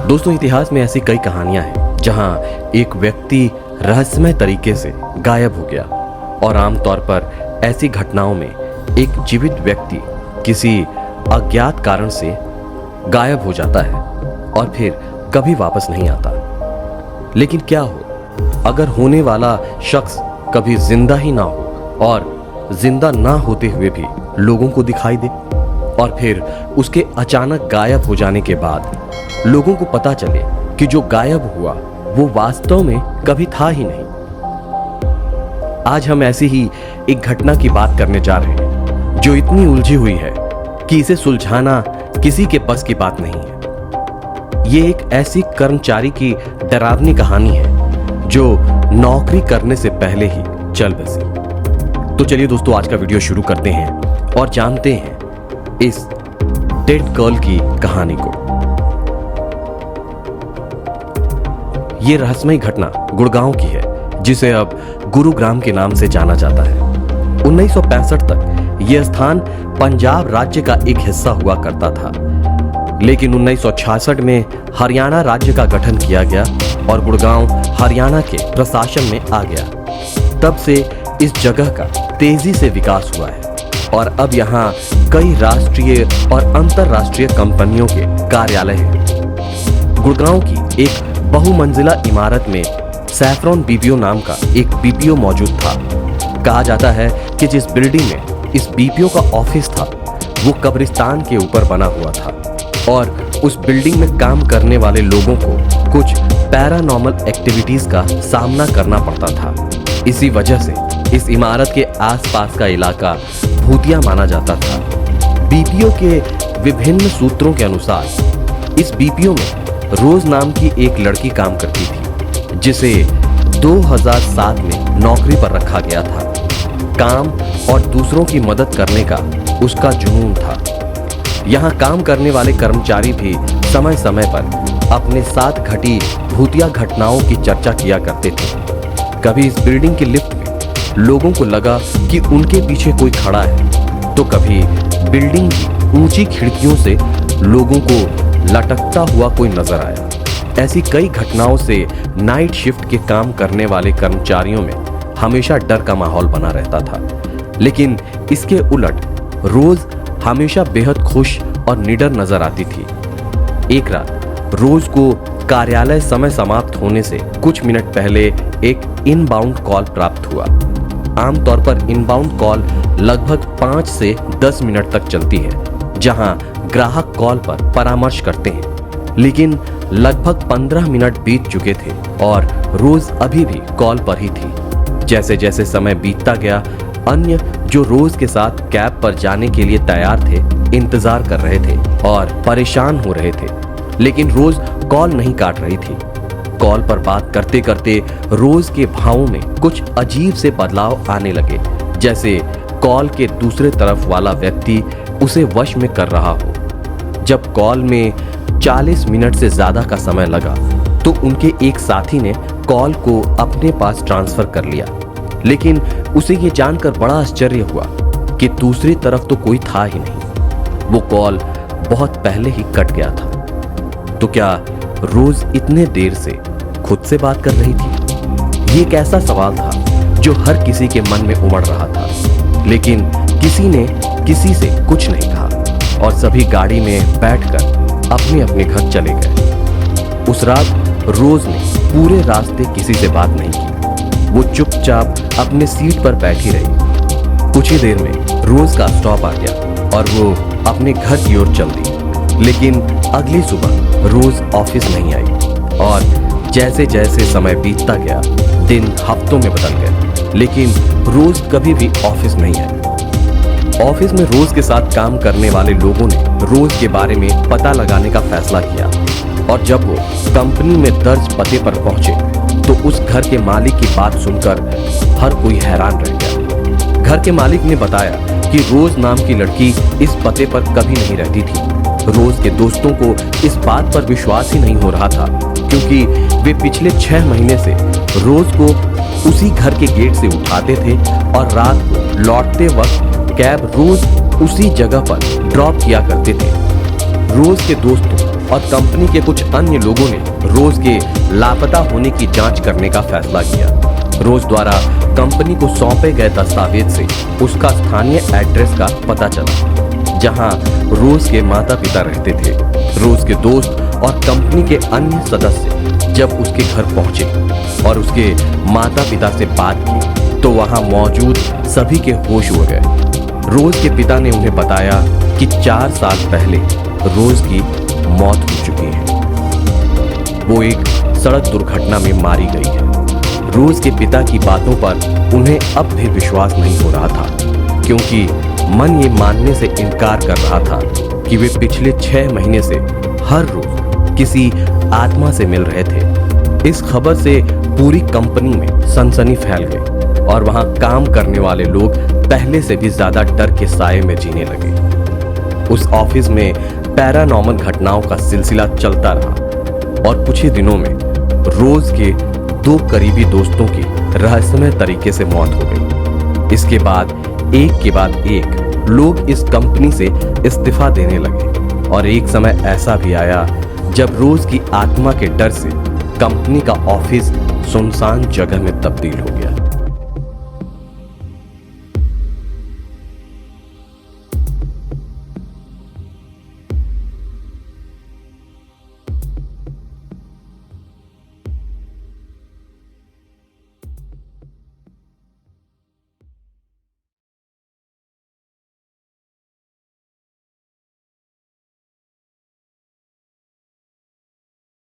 दोस्तों, इतिहास में ऐसी कई कहानियां हैं जहां एक व्यक्ति रहस्यमय तरीके से गायब हो गया और आमतौर पर ऐसी घटनाओं में एक जीवित व्यक्ति किसी अज्ञात कारण से गायब हो जाता है और फिर कभी वापस नहीं आता। लेकिन क्या हो अगर होने वाला शख्स कभी जिंदा ही ना हो और जिंदा ना होते हुए भी लोगों को दिखाई दे और फिर उसके अचानक गायब हो जाने के बाद लोगों को पता चले कि जो गायब हुआ वो वास्तव में कभी था ही नहीं। आज हम ऐसी ही एक घटना की बात करने जा रहे हैं जो इतनी उलझी हुई है कि इसे सुलझाना किसी के बस की बात नहीं है। ये एक ऐसी कर्मचारी की डरावनी कहानी है जो नौकरी करने से पहले ही चल बसी। तो चलिए दोस्तों, आज का वीडियो शुरू करते हैं और जानते हैं इस डेड गर्ल की कहानी को। ये रहस्यमय घटना गुड़गांव की है जिसे अब गुरुग्राम के नाम से जाना जाता है। 1965 तक यह स्थान पंजाब राज्य का एक हिस्सा हुआ करता था, लेकिन 1966 में हरियाणा राज्य का गठन किया गया और गुड़गांव हरियाणा के प्रशासन में आ गया। तब से इस जगह का तेजी से विकास हुआ है और अब यहाँ कई राष्ट्रीय और अंतरराष्ट्रीय कंपनियों के कार्यालय हैं। गुड़गांव की एक बहुमंजिला इमारत में सैफ्रॉन बीपीओ नाम का एक बीपीओ मौजूद था। कहा जाता है कि जिस बिल्डिंग में इस बीपीओ का ऑफिस था वो कब्रिस्तान के ऊपर बना हुआ था और उस बिल्डिंग में काम करने वाले लोगों को कुछ पैरानॉर्मल एक्टिविटीज का सामना करना पड़ता था। इसी वजह से इस इमारत के आसपास का इलाका भूतिया माना जाता था। बीपीओ के विभिन्न सूत्रों के अनुसार इस बीपीओ में रोज नाम की एक लड़की काम करती थी जिसे 2007 में नौकरी पर रखा गया था। काम और दूसरों की मदद करने का उसका जुनून था। यहाँ काम करने वाले कर्मचारी भी समय समय पर अपने साथ घटी भूतिया घटनाओं की चर्चा किया करते थे। कभी इस बिल्डिंग की लिफ्ट में लोगों को लगा कि उनके पीछे कोई खड़ा है, तो कभी बिल्डिंग की ऊंची खिड़कियों से लोगों को लटकता हुआ कोई नजर आया। ऐसी कई घटनाओं से नाइट शिफ्ट के काम करने वाले कर्मचारियों में हमेशा डर का माहौल बना रहता था। लेकिन इसके उलट रोज हमेशा बेहद खुश और निडर नजर आती थी। एक रात रोज को कार्यालय समय समाप्त होने से कुछ मिनट पहले एक इनबाउंड कॉल प्राप्त हुआ। आमतौर पर इनबाउंड कॉल लगभग 5 से 10 मिनट तक चलती है, जहां ग्राहक कॉल पर परामर्श करते हैं। लेकिन लगभग 15 मिनट बीत चुके थे और रोज अभी भी कॉल पर ही थी। जैसे जैसे समय बीतता गया, अन्य जो रोज के साथ कैब पर जाने के लिए तैयार थे इंतजार कर रहे थे और परेशान हो रहे थे, लेकिन रोज कॉल नहीं काट रही थी। कॉल पर बात करते करते रोज के भावों में कुछ अजीब से बदलाव आने लगे, जैसे कॉल के दूसरे तरफ वाला व्यक्ति उसे वश में कर रहा हो। जब कॉल में 40 मिनट से ज्यादा का समय लगा तो उनके एक साथी ने कॉल को अपने पास ट्रांसफर कर लिया, लेकिन उसे ये जानकर बड़ा आश्चर्य हुआ कि दूसरी तरफ तो कोई था ही नहीं। वो कॉल बहुत पहले ही कट गया था। तो क्या रोज इतने देर से खुद से बात कर रही थी? ये एक ऐसा सवाल था जो हर किसी के मन में उमड़ रहा था, लेकिन किसी ने किसी से कुछ नहीं कहा और सभी गाड़ी में बैठकर अपने अपने घर चले गए। उस रात रोज ने पूरे रास्ते किसी से बात नहीं की। वो चुपचाप अपने सीट पर बैठी रही। कुछ ही देर में रोज का स्टॉप आ गया और वो अपने घर की ओर चल दी। लेकिन अगली सुबह रोज ऑफिस नहीं आई और जैसे जैसे समय बीतता गया, दिन हफ्तों में बदल गए, लेकिन रोज कभी भी ऑफिस नहीं आई। ऑफिस में रोज के साथ काम करने वाले लोगों ने रोज के बारे में पता लगाने का फैसला किया और जब वो कंपनी में दर्ज पते पर पहुंचे तो उस घर के मालिक की बात सुनकर हर कोई हैरान रह गया। घर के मालिक ने बताया कि रोज नाम की लड़की इस पते पर कभी नहीं रहती थी। रोज के दोस्तों को इस बात पर विश्वास ही नहीं हो रहा था, क्योंकि वे पिछले 6 महीने से रोज को उसी घर के गेट से उठाते थे और रात को लौटते वक्त कैब रोज उसी जगह पर ड्रॉप किया करते थे। रोज के दोस्तों और कंपनी के कुछ अन्य लोगों ने रोज के लापता होने की जांच करने का फैसला किया। रोज द्वारा कंपनी को सौंपे गए दस्तावेज से उसका स्थानीय एड्रेस का पता चला, जहां रोज के माता पिता रहते थे। रोज के दोस्त और कंपनी के अन्य सदस्य जब उसके घर पहुंचे और उसके माता पिता से बात की तो वहां मौजूद सभी के होश उड़ गए। रोज के पिता ने उन्हें बताया कि 4 साल पहले रोज की मौत हो चुकी है। वो एक सड़क दुर्घटना में मारी गई है। रोज के पिता की बातों पर उन्हें अब भी विश्वास नहीं हो रहा था, क्योंकि मन ये मानने से इनकार कर रहा था कि वे पिछले 6 महीने से हर रोज किसी आत्मा से मिल रहे थे। इस खबर से पूरी कंपनी में सनसनी फैल गई और वहां काम करने वाले लोग पहले से भी ज्यादा डर के साए में जीने लगे। उस ऑफिस में पैरानॉर्मल घटनाओं का सिलसिला चलता रहा और कुछ ही दिनों में रोज के 2 करीबी दोस्तों की रहस्यमय तरीके से मौत हो गई। इसके बाद एक के बाद एक लोग इस कंपनी से इस्तीफा देने लगे और एक समय ऐसा भी आया जब रोज की आत्मा के डर से कंपनी का ऑफिस सुनसान जगह में तब्दील हो गया।